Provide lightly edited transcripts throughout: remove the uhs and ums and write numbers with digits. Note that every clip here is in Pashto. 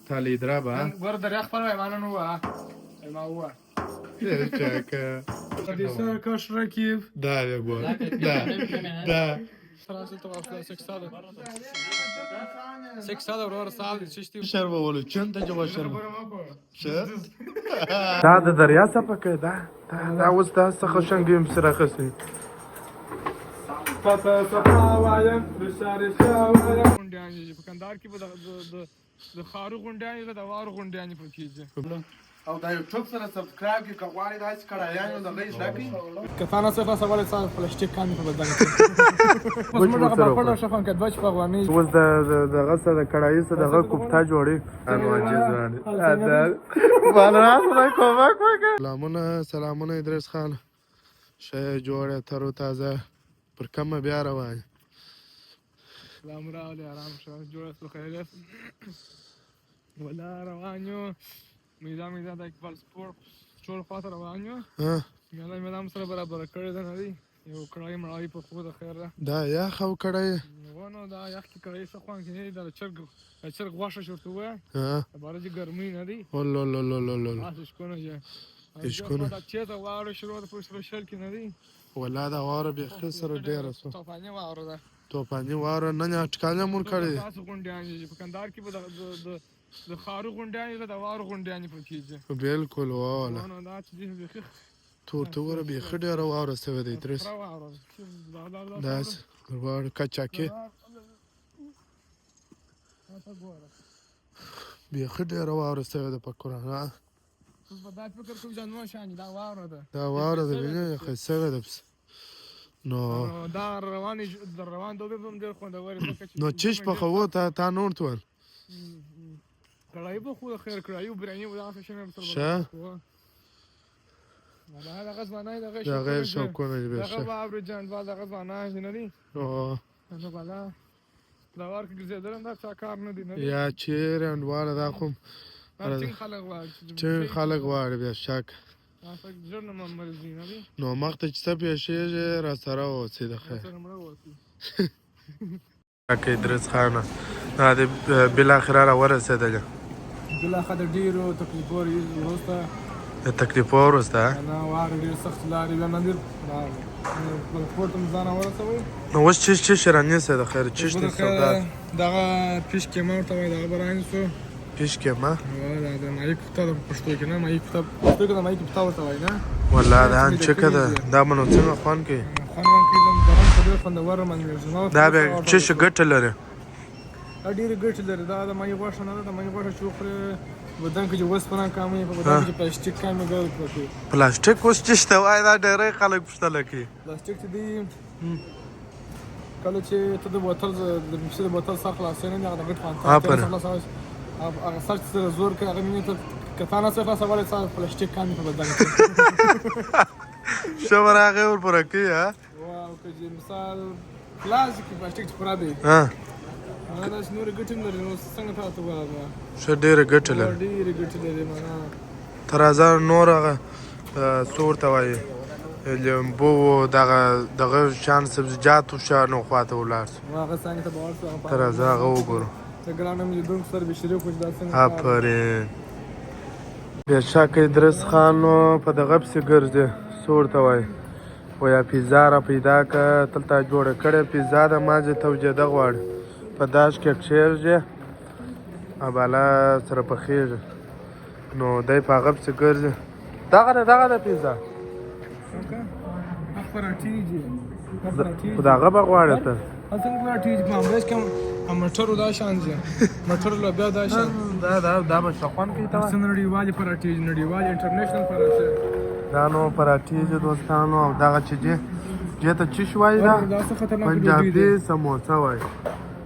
تا لیدرا ور دریا خپل وایمانه نو وا ما هو چاکه حدیثه کاش رکیب دا بگو دا فرانسه تو واسه 6 سال ورور سال چشتي شربه ولو چند تجوا شربه دا د دریا څپکه دا اوس دا څخه شنګیم سره خسي پتا صفا وایم بشار شاوایم غونډیان په کندهار کې به د خارو غونډیان د وارو غونډیان په کېږي او دا یوټیوب سره سبسکرایب کې کغواړي داسې کړایانو د غي شاکي کتانا صفا سوال سال پلاستیک کان په بدن کې اوس موږ په خپل شفن کې دوچ په غواني اوس د غسه د کړایي سره دغه کوفتا جوړي انو عجزانه اذر باندې کومک وکړه سلامونه ادریس خان شې جوړه تر تازه پر کومه بیا روان سلام راولي آرام شو جوړه په خیر ولا روانيو میدان د اقبال سپورت ټول خاطر روانيو میدان سره برابر کړی ده نه دی یو کړای مړای په خو د خیر دا یا خو کړای ونه دا یا کی کړای څه خوان کې نه دا چرګ غواشه شورته وای بارځي ګرمي نه دی ولو لو لو لو لو تاسو کو نه یې اشکونه دا چې دا واره شروع د پوسټ شل کې نه دی ولا دا واره به خسر ډیر سو توفاني واره ده توفاني واره نه اٹکاله مون کړی تاسو غونډیان په کندهار کې به د خارو غونډیان د وارو غونډیان په کېږي بالکل واله نو دا چې به تورته وره به خډه را واره سوي دی درس دا ور کچاکي به خډه را واره سوي د پکورا دا فکر کوم ځانو شان دا واره ده دا واره ده نه خسره ده نو دا روان دوبه بم ډیر خوندور نو چش په خو تا نور تول کړای په خو خیر کړای او برانی ولا څه شنه شه دا غزوانه دا غیر شوکونه دی بشه دا غو جان دا غزوانه نه دی او نو بالا دا ورک ګرځیدل دا څه کار نه دی نه یا چیر اندواله دا کوم چې خلک واړ بیا شک نو مخته چې څه پیښیږي را سره اوسې د خیر اکه درس خانه دا د بالاخره را ورسېدل بالاخره ډیرو تکلیفور وروسته د تکلیفور وروسته نه واره ډیر سخت لارې بیا نندر بل پورتم ځان ورسوي نو اوس چې شرانې سره د خیر چې سودا دغه پیش کې مو ته دا بران شو پیش کې ما ولا دا مایک کتاب پښتو کې نه مایک کتاب پښتو کې مایک کتاب ورته وای نه والله دا ان چې کده دا منو څنګه خوان کې زم درن خبر خوندور من دا به چې ګټ لري ډیر ګټ لري دا د مایک غوښه نه د مایک غوښه چوخره بدن کې وس پران کامې په بدن کې پلاستیک کامې ګل کوي پلاستیک اوس چې وای دا ډېرې خلک پښتل کوي پلاستیک دی کله چې ته د بوتل د مشه د بوتل سره خلاصې نه دا غټ فانتا هغه سر سره زور کوي هغه مینه ته کتانا څخه سوال سره پلاستیک کامې په بدن کې شو راغه ور پر کوي ها واو که مثال پلاستیک پلاستیک پورا دی دا نور ګټم لري نو څنګه تاسو وایي شه ډېر ګټ لري ډېر ګټ لري معنا تر ازار نور هغه صورت وایي لیمبو دغه شان سبزیجات او شانو خواته ولار هغه څنګه ته باور تر ازار وګورو د ګرانم یو دوم سره به شریک وځ داسې افرین بیا شاکه درس خانو په دغه پسې ګرځي صورت وایي ویا پیزا را پیدا که تلته جوړه کړې پیزا د ماځه توجیده غواړي په داش کې کښېږي بالا سره پخېږي نو دی په هغه پسې ګرځي دغه د پیزا خو د هغه به غواړې ته مټرو دا شان دي مټرو لوبیا دا شان دا به شخوان کوي ته نړیوالې پراټې نړیوالې انټرنیشنل پراټې دا نو پراټې دي دوستانو او دغه چې دې ته چی شوای دا پنجابي سموسه وای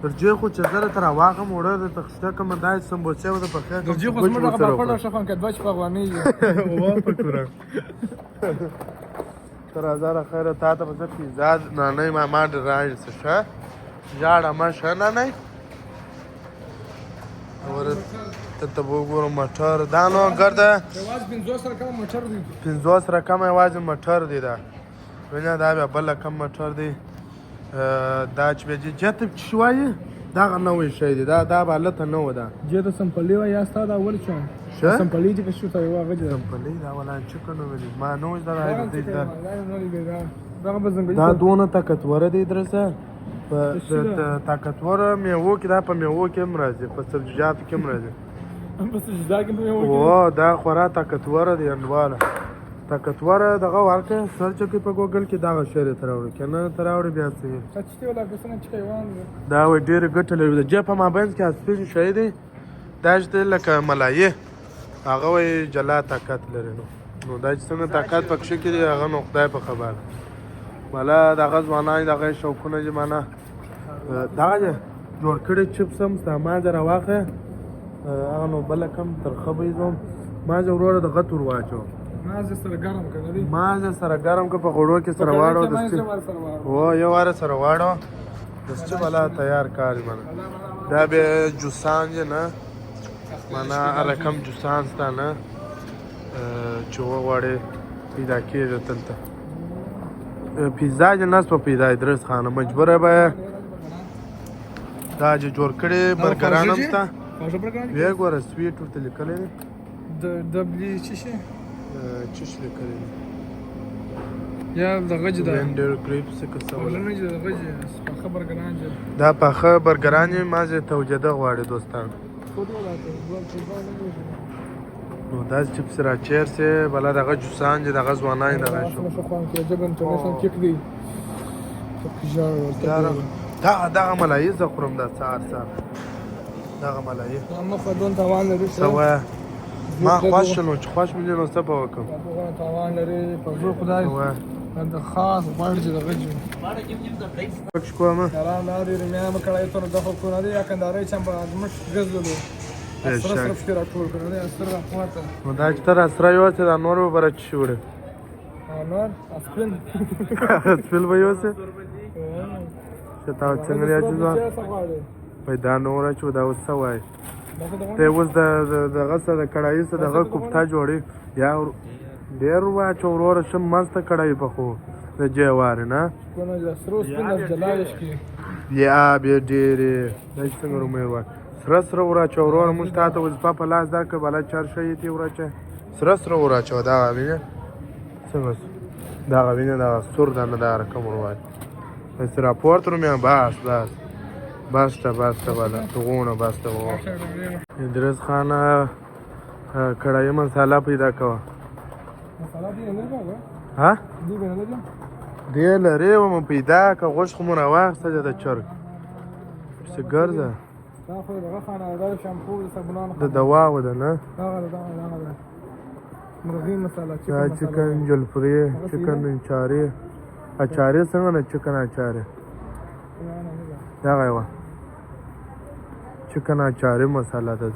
درجه خو چې زره تر واغه موړه د تخشته کوم دای سموسه و د پخې درجه خو موږ په خپل شفن کې دوچ په غواني و په کورا تر هزار خیره تا ته په پیزا نه ما ډرای څه جاړه ما شنه نه اور ته وګورم مټر دا نو ګرځه واز 50 سره کم مټر دی 50 سره کم واز مټر دی دا ونه دا بل کم مټر دی دا چې به جته شوي دغه نوې شی دی دا به هلته نه و ده جې ته سمپلي وایي یا ستا دا اول چون ښه سمپلي چې شو ته یو هغه دی سمپلي دا ولا چکن ویلي ما نه وځ دا دغه به ځنګلي دا دونه طاقتوره دی درسه په طاقتوره میوو کې دا په میوو کې هم راځي په سبزیجاتو کې هم راځي په سجدا کې مې او دا خورا طاقتوره دی انډواله طاقتوره دغه ورکه سرچ کې په ګوګل کې دغه شری تراوړي کنه تراوړي بیا څه چې ولا کسنه چې حیوان دا و ډېر ګټه لري د جې په مابین کې اسپین شوی دی دا چې لکه ملایه هغه وی جلا طاقت لري نو دا چې څنګه طاقت پکښ کې دی هغه نو خدای په خبر مالا دغه ځوانان دغه شوقونه چې معنا دغه جوړ کړي چپس هم سامان راواخه هغه نو بل کم ترخه به زوم ما زه ورور د غتور واچو مازه سره ګرم کړه دی مازه سره ګرم که په غوړو کې سره واړو د او یو واره سره واړو د څه بلا تیار کاری منه دا به جوسان نه معنا رقم جوسان ستانه چې وغواړي پیدا کېږي تلته پیزا جناس په پیدا درس خانه مجبوره به دا چې جوړ کړي برګران هم ستا وی ګوره سویټ ورته لیکلی دی د دبلی چې شي چش لیکلی دی یا دغه چې دا وینډر کریپس که څه ولا نه چې دغه چې پاخه برګران چې دا پاخه برګران یې ما زه توجده غواړي دوستان نو دا چپس را چیرسه بلا دغه جوسان چې دغه ځوانان دغه شو دغه ملایه زه خورم دا سهار دغه ملایه سوایه ما خوښ شنو چې خوښ مې نو څه به وکړم تاوان لري په زور خدای د خاص غواړي چې دغه جو پکښ کومه سلام لاري رمیا مکړای ته دغه کو نه دی یا کنداري چې په مش غزلو سره سره ټول کړل سره راځه نو دا چې تر اسره یو څه د نور به برچ شوړه نور اسپل اسپل به یو څه چې تا څنګه راځي پیدا نور چې دا وسه وای ته اوس دغه څه د کړای څه دغه کوفته جوړي یا ډېر وا چورور شم مست کړای په خو د جوار نه کنه سرو سپین جلایش کی یا به ډېر څنګه رومه وای سره ورا چورور مونږ ته وظیفه په لاس درکړه بلا چار شي تی ورچه سره ورا چو دا وینه څنګه دا وینه دا سور دا نه دا رقم وروای بس راپورټ رومه بس والا تغونه بس ته و ادریس خان کړای مساله پیدا کوا مساله دی نه راغله ها دی نه راغله دی لري و م پیدا کا غوښ خو مونږ واخته د چرګ څه ګرځه دا خو دغه خانه دا شامپو د صابونانو د دوا و ده نه هغه مرغی مساله چکن جلفری چکن اچاری څنګه نه چکن اچاری دا غوا چکن اچاری مساله ده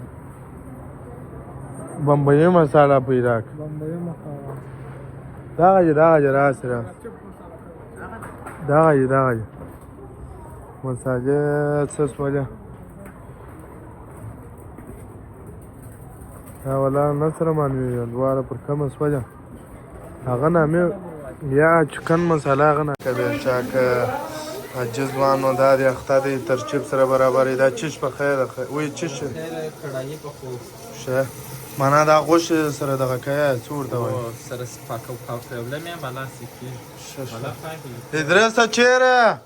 بمبئی مساله پیدا بمبئی مساله دا راسره دا مساله څه سواله دا ولا نصر مانوي دواره پر کوم سواله هغه نامه یا چکن مساله هغه نه کبه چاک جزوانو دا د اختادي ترچیب سره برابر دا چش په خیر وي چش کړای په خو شه معنا دا غوښ سره دغه کیا څور دا وای سره پاکو پاکول مې بالا سکی بالا پاکي ادریس چیرې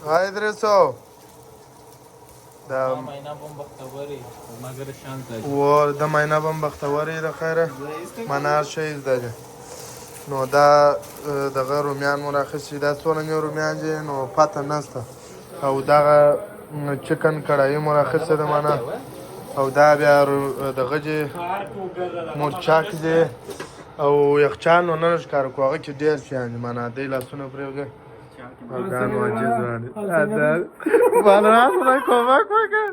هاي ادریسو دا ماینا بم بختوري مگر شانت و د ماینا بم بختوري د خیره منار شي زده نو دا دغه رومیان مراخصي دا څونه نه رومیان دي نو پته نسته او دغه چکن کړای مراخصه ده معنا او دا بیا دغه دي مرچاک دي او یخچال نو نه ښکار کوغه کې ډیر شي معنا د لاسونه پرېږه او ګان واجب باندې دا باندې کومه کوګه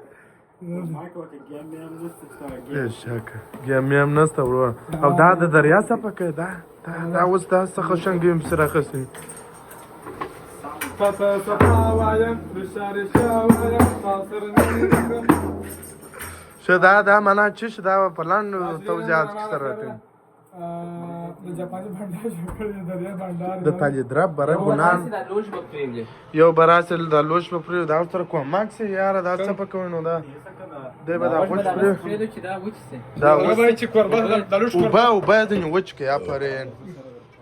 شک ګمیم نسته ورو او دا د دریا څخه کې دا اوس دا څخه څنګه سره خسي پتا صفا وایم بشار شاوایم خاطر شو دا معنا چې دا په لاندې توجیهات کې سره راځي د جاپاني بانډار جوړ کړی د دریا بانډار د تاجدرب برای ګنان یو براسل د لوش په پریو دا سره کوم ماکس یاره دا څه پکوي نو دا دی به دا وچ پریو دا هغه چې قربان د لوش او به ځنی وچ کې افرین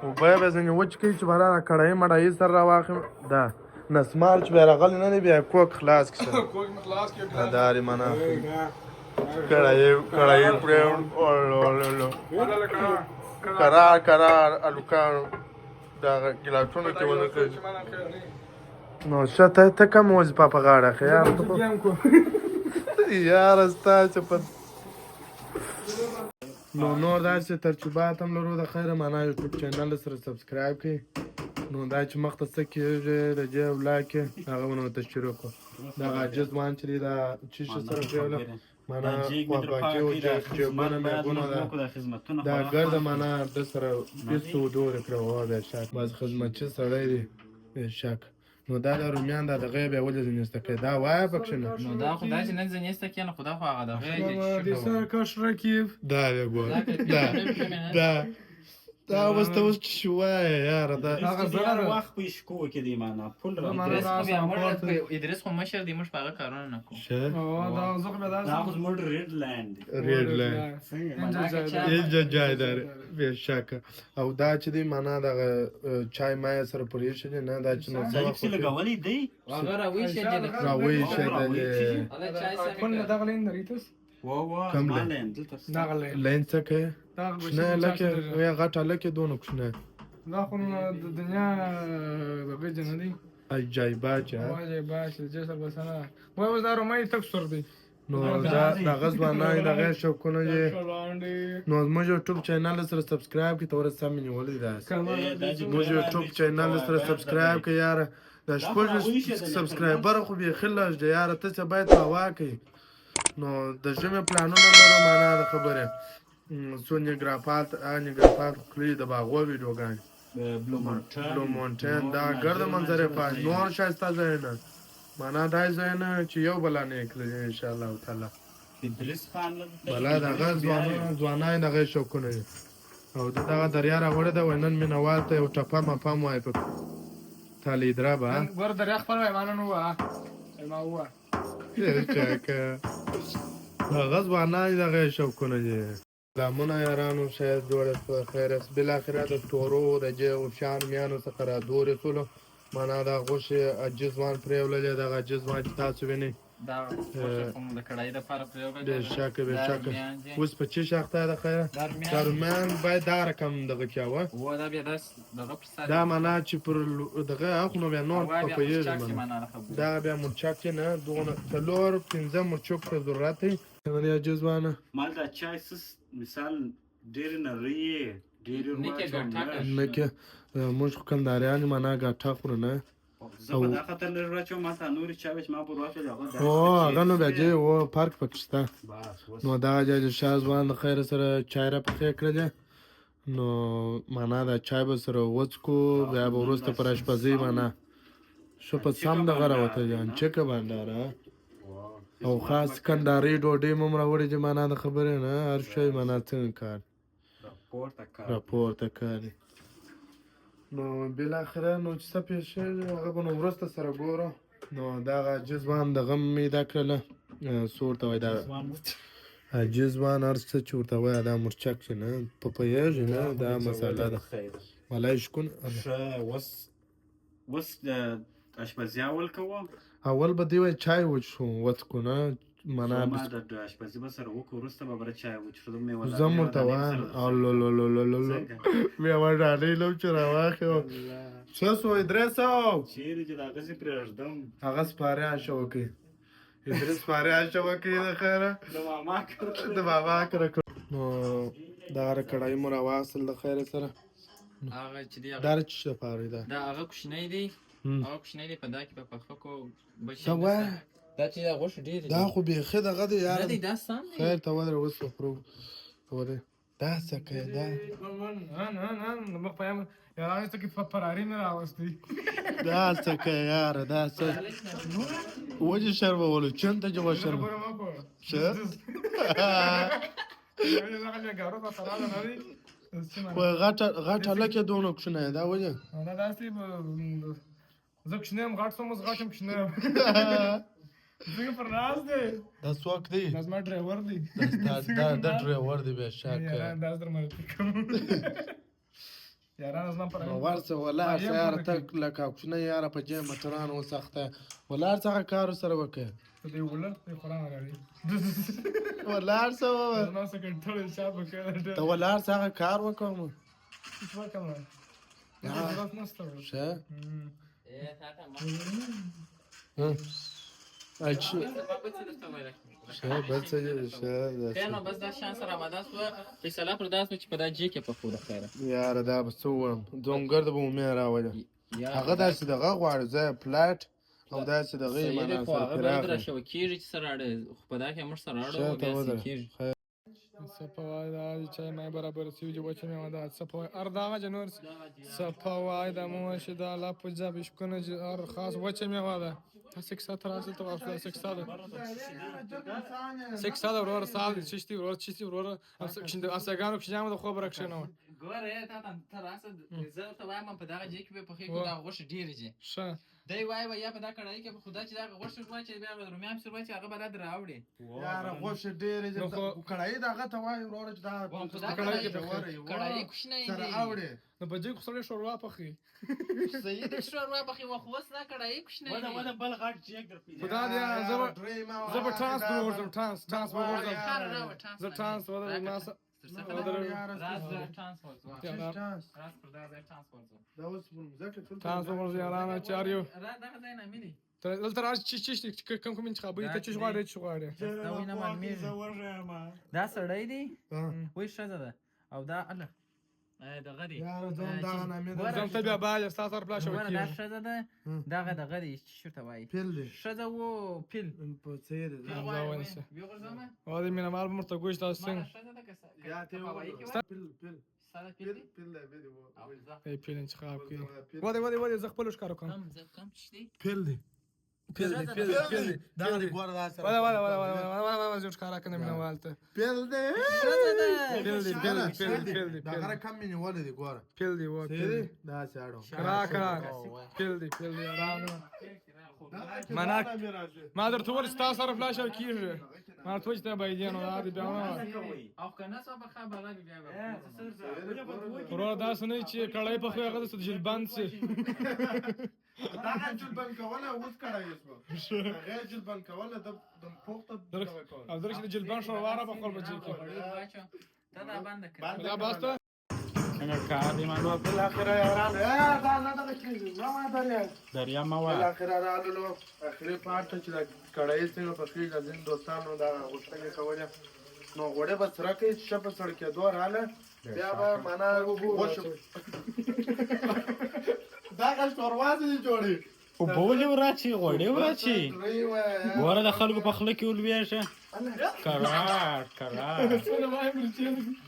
او به ځنی وچ کې چې برا کړای مړای سره راواخم دا نسمار چې راغل نه دی بیا کوک خلاص کړه کوک مخلاص کې داري معنا کړای پریو اولولو قرار الوکانو دا ګلاتونو کې ونه کړ نو شته ته کوم وظیفه په غاړه خیال یار استا چې په نو نور داسې ترتیبات هم لرو د خیره معنا یوټیوب چینل سره سبسکرایب کړئ نو دا چې مخته څه کېږي د دې ولاک هغه ونه تشریح کړو دا عاجز مان چې دا چې سره پیوله معنا واقعي او جوبانه مګونه دا ګرد معنا د سره پیسو دوه کړو دا شاک باز خدمتچی سړی دی شاک نو دا د رومیان دا دغه به ولې زنيسته کې دا وای پکښنه نو دا خدای چې نه زنيسته کې نه خدا خو هغه دغه د سر کش رکیب دا وګور دا وسته وس شوای یار دا هغه زړه وخت په شکو کې دی معنا فل ادریس خو مشر دی موږ په هغه کارونه نه کوو او دا زغ به دا اوس موږ ریډ لاند څنګه جای دار به شک او دا چې دی معنا دا چای مای سره پرې شي نه دا چې نو څه لګولې دی هغه راوي شه دی راوي شه دی هغه چای سره کله دا غلین دریتس کم دا غلین لین څه کې نه لکه ویا غټه لکه دونه کوشنه دا خو د دنیا دغه جنني عجایبه چې عجایبه چې سر بسنه وای وز دا رومای تک سر دی نو دا د غزبانه د غیر شوکونه دي نو موږ یوټیوب چینل سره سبسکرایب کی تور سم نیولې ده موږ یوټیوب چینل سره سبسکرایب کی یار دا شپږ سبسکرایبر خو به خلاص دی یار ته څه باید هوا کوي نو د ژمه پلانونه لرو معنا د خبره سونی ګرافات کلی د باغو ویډیوګان بلو مونټین دا ګرد منظره په نور شایسته ځای نه معنا دای ځای نه چې یو بل نه کړی ان شاء الله تعالی ادریس خان بلا دا غز ځوانای دغه شوکونه او دغه دریا راوړه د وینن مینوال ته یو ټپه مفهم وای په تالی درابه ګور دریا خپل وایمانه نو ما هو چاکه غز ځوانای دغه شوکونه دي لامونه یارانو شاید جوړه په خیر اس بل اخره د تورو د جو شان میانو څخه را دورې سولو معنا دا غوښه عجزوان پرېوللې د عجزوان تاسو ویني دا کوم د کړای د فار پرېوګه به شک اوس په چی شخته د خیر درمیان باید دا رقم دغه کیاوه و دا بیا دغه پر دا معنا چې پر دغه اخونو بیا نور په پیژه دا بیا مرچک نه دونه تلور 15 مرچک ته ضرورت دی نه عجزوانه مال دا چای سس مثال ډیر نری ډیر نه کې موږ کنداریان معنا غاټه خور نه زه په دا خاطر نه راچو ما ته نور چا ما په واخه هغه هغه نو بیا او پارک پکستا نو دا جاج شازوان خیر سره چایره پخې کړل نو معنا دا چای به سره وڅکو بیا به ورسته پر اشپزی معنا شو په سم د غره وته جان چک باندې او خاص کنداري ډوډۍ مم راوړي چې معنا د خبره نه هر شی معنا څنګه کار راپورته کوي نو بل اخره نو چې څه پیښه هغه به نو ورسته سره ګورو نو دا جزوان د غم می دا کړله صورت وای دا جزوان ارڅ چورته وای دا مرچک نه پپایج نه دا مساله ده ولای شکون وس اشپزي اول کوم اول به دی وای چای وڅو وڅکو نه معنا ما د اشپزي به سره وکړو ورسته به بر چای وڅړم مې ولا زمو توان او لو مې وړاندې لو چې راواخو څه سو ادرسو چیرې چې دا غزي پرېږدم هغه سپاره شو کې ادرس سپاره شو کې د خیره د بابا کړ نو دا کړای مو راواصل د خیره سره هغه چې دی دا چې سپاره دا هغه کوشنی دی هغه کوشنی دی په دا کې په پخه کو بشي دا چې دا غوښ ډیر دا خو به خد غد یار نه دی دا سم خیر ته ودر وسو پرو وره دا څه کې دا نه مخ پایم یاره ته کې فراری نه راوستي دا څه کې یار دا څه وجه شرب ولو چنته جو شرب څه یو ځکه ګارو په سره نه دی خو غټه لکه دونه کوچنی دا ولې دا داسې زه کوچنی یم غټ سوم اوس غټ یم کوچنی یم څنګه پر ناز دی دا څوک دی دا زما ډرایور دی دا ډرایور دی بیا شک دا در مرتي کوم یاران زما پر ورسه ولاړ شه یاره ته لکه کوچنی یاره په جې مټران وسخته ولاړ څخه کار سره وکړه ته دی ولر ته قرآن راړي ولاړ څه زما څه کنټرول چا وکړه ته ولاړ څخه کار وکړم څه وکړم ضرورت نشته شه تاته ما اچھا شه بل څه شه نو بس دا شانس را مداس و فیصله پر داس چې په دا جې کې په خوده خیره یاره دا به څه ووایم دومګرد به مې راوړه هغه داسې دغه غواړي زه پلاټ او داسې دغه یې معنا خو هغه بل را شو کېږي چې سره اړه خو په دا کې موږ سره اړه او بیا کېږي سپوای دا چې مې برابر سیو جو چې مې ودا سپوای اردا جنور سپوای د مو چې دا لا پوجا بشکنه ار خاص وچه مې ودا 6 ساعت راځي ته واپس 6 ساعت 6 ساعت ورور ساعت چشتي ورور چې اسګانو کې جامه د خو برکښ نه ګوره ته راسه زه ته وایم په دا جې کې په خې کې دا غوښ ډیر دي شه دی وای یا په دا کړای کې په خدا چې دا غوښ وای چې بیا رومیان سره وای چې هغه بلد راوړي یاره غوښ ډیر دي کړای دغه ته وای ورور چې دا کړای کوښنه دي سره اوړي نو په دې خو سره شوروا پخې صحیح دې شوروا پخې وخوس نه کړای کوښنه ودا بل غټ جیک در پیدا خدا دې زبر ترانسپورت ورزم ترانسپورت زه ترانسپورت ناس ترانسپورت یارانه چاریو دلته راځي چې کوم کوم انتخابي ته چې غواړي دا سړی دی وای ښځه ده او دا الله دغه دی زم ته بیا باید تاسو سره پلاش وکړئ دا ښځه ده دغه دغه دی چې شورته وایي پیل دی ښځه و پیل په څیر دی او دې مینه مال مرته ګوش تاسو څنګه یا ته پیل ای پیل انتخاب کړي وده زه خپل ښکار کوم پیل دی دا دی ګور دا سره وده زه ښکار کنه مینه والته پیل دی دا غره کم مینه ول دی ګور پیل دی و دا ساړو کرا پیل دی آرام ما درته ول تاسو سره فلاش کیږي ما ته چې ته باید نه دا بیا او کنه صاحب خبره بیا ورو دا سنې چې کړای په خو هغه د جلبان سي دا جلبان کوله اوس کړای اسمه غیر جلبان کوله د پوخته او درک د جلبان شواره په خپل بچی کې دا باندې کړ دا باسته څنګه کار دی ما بل اخر یاران دا نه دا کیږي ما دریا ما بل اخر رالو اخري پارت چې دا کړای څنګه په خې د زین دوستانو دا غوښتنه کوله نو غوړې به سره کې شپه سره کې دوه رااله بیا به معنا غوښ دا کل شوروازي جوړي او بوله ورچی غوړې ورچی ګوره د خلکو په خله کې ولويشه قرار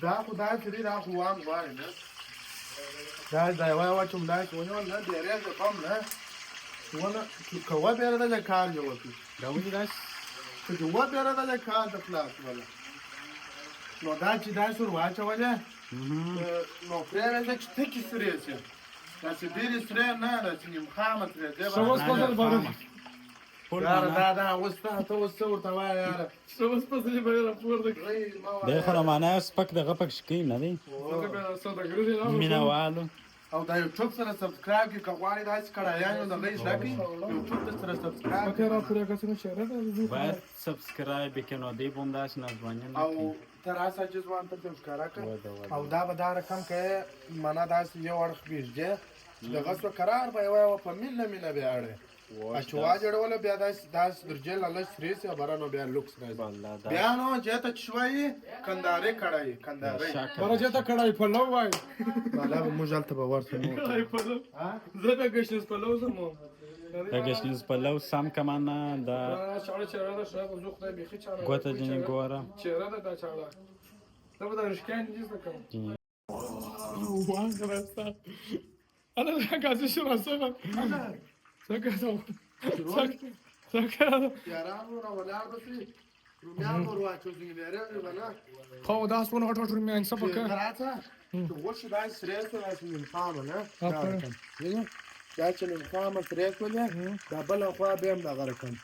دا خدای دې را خوام وای نه دا وای واچوم دا کوونه نه ډیره څه کم نه ونه کوه بیره د کار یو وتی دا ونی راس چې و بیره د کار د خلاص ولا نو دا چې دا شروع واچولې نو پرې د چې تکي سره سي دا چې ډېر سره نه دا چې مخامت دې سوس پسل باندې دا وسته ته ورته وای یار سوس پسل باندې راپور د د خو معنا سپک دغه پک شکی نه دی مینوالو او دا یوټیوب سره سبسکرایب کې کوړی دا چې کړایانو د غي شکی یوټیوب سره سبسکرایب وکړه پورې کسنه شهره باید سبسکرایب وکړو دی بوم داس نه ځوانین او تر اسا چې ځوان ته ښکارا کړ او دا به دا رقم کې معنا داس یو اړخ بیږي دغه څو قرار به یو په مینه بیا اړه اچوا جوړول بیا داس درجل الله سری سي برانو بیا لوکس راځي بیا نو چې ته چوي کندارې کړای کندارې ورته ته کړای په لو وای بالا مجالته به ورته نو زه به گشنس په لو زمو دغشنیز په لو سم کمانه دا چاړه دا شاید زو خدای بيخي چاړه ګوته جن ګوره چیرې دا چاړه دا به رشکان دي څه کوم وان غرستا انا کاسه شو راسه سکه یارانو را ولاړ بسې رومیان ور واچو زنګلېره بنا خو دا څونه غټ غټ رومیان څه پکې راځه ته غوښه دای سره سره سره خامه نه دا چې نن خامه سره کولې دا بل خو به هم دغه رقم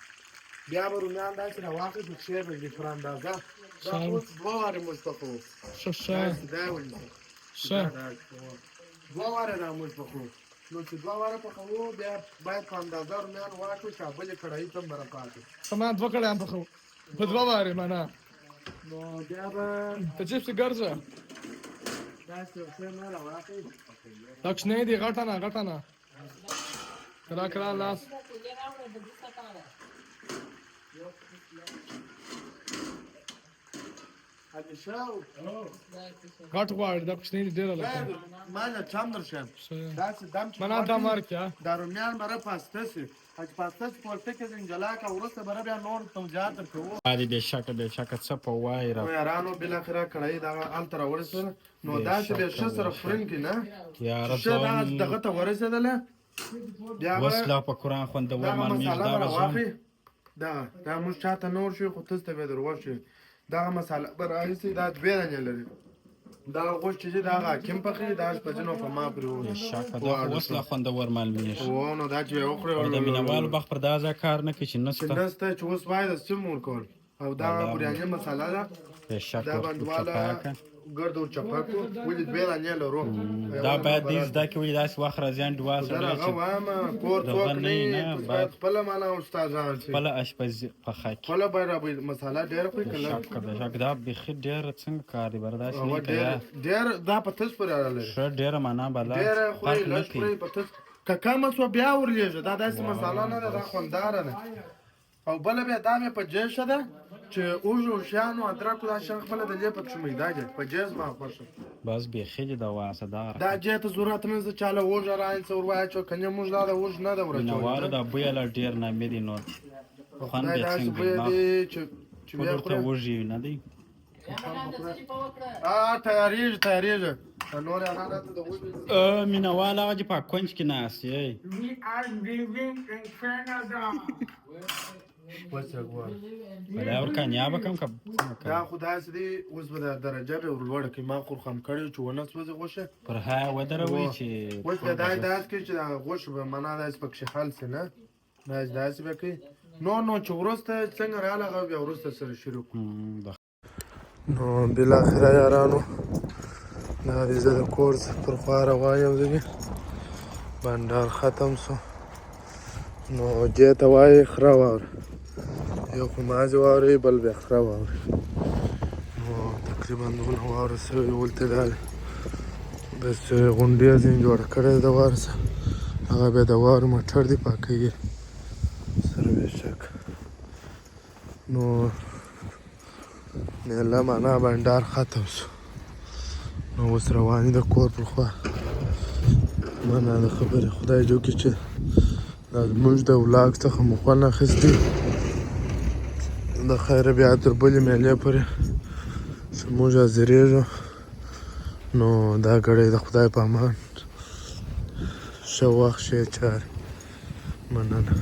بیا به رومیان دای سره واقع په شی به پر اندازه دا اوس دواره مستقو شه دا ولې شه دواره را مستقو نو چې دواره په خو بیا باید په اندازه رومیان واچو شابل کړای ته مرپاتې سما دوه کړه په خو په دوه واره معنا نو بیا به ته چې څه ګرځه دا څه نه راوړې تک نه دی غټه نه کړه لاس غټ غواړي دا کوچنی ډېر لکه ما نه چم درشم دا څه دم چې منا دا مارکه دا رومیان بره پاسته سي اج پاسته پورته کې زنجلا کا ورسته بره بیا نور توجات کوو عادي به شکه څه په وای را یارانو بل اخره کړای دا ال تر ورسره نو دا چې به ش سره فرن کې نه یار دا دغه ته ورسېدله بیا وسلا په قران خوندور مال میږ دا وځم دا موږ چاته نور شي خو تاسو به درور شي دا مساله برایسي دا دوه نه لري دا غوښ چې دا حاکم پخې دا په جنو په ما پرو شکه دا وسلا خوندور مال میږ او نو دا چې وخره د مینوال بخ پر دازه کار نه کوي چې نسته چې اوس وای د سیمور کول او دا بریانه مساله ده شکه باندې ګردو چپاکو ولې دوه نه لرو دا باید دې دا کې ولې داس واخ راځان دوا سره چې کور څوک نه باید خپل معنا استادان شي خپل اشپز په خاک خپل بیره مساله ډېر کوي کله شکه دا بخې ډېر څنګه کاری برداشت نه کوي ډېر دا په تاسو پورې اړه شه ډېر معنا بالا ډېر خو لږ پرې په تاسو ککه سو بیا ورلیږي دا داسې مساله نه ده خوندار نه او بل بیا دا مې په جېش ده چې اوجو شانو ادراکو دا شان خپل د لیپت شمې داګه په جېز ما خوښه بس به خېج دا واسه دا جېته ضرورت نه ز چاله اوجو راځي څور وای چې کنه موږ دا اوج نه دا ورچو نو واره دا بویلا ډیر نه مې دي نو خوان به څنګه چې بیا ته وږي نه دی تیاریږي نور هغه ته د وږي مینوال هغه چې په کونج کې ناس یې دا ور کامیاب کم دا خدای سړي اوس به درجه به ورلوړ کې ما خور خم کړی چې ونه سوځي غوشه پر ها ودروي چې اوس به داس کې چې غوښه به معنا داس پکې حل سي نه داس به کې نو چې ورسته څنګه رااله بیا ورسته سره شروع نو بل اخر یارانو دا دې زه د کورس پر خوا روان یم بندر ختم سو نو جته وای خره واور یو خو مازی واوري بل بیا خره واوري نو تقریبا دونه واوره سوی ولته دا بس غونډې ځین جوړ کړی د وار سره هغه بیا د وار موټر دی پاکوي سره بېشک نو نیله معنا بنډار ختم سو نو اوس روانې د کور پر خوا معنا د خبرې خدای جو کې چې دا زموږ د ولاګ څخه مو خوند اخیستی د خیره بیا تر بلې میلې پورې چې موږ حاضرېږو نو دا ګړی د خدای په امان ښه وخت ښې چارې مننه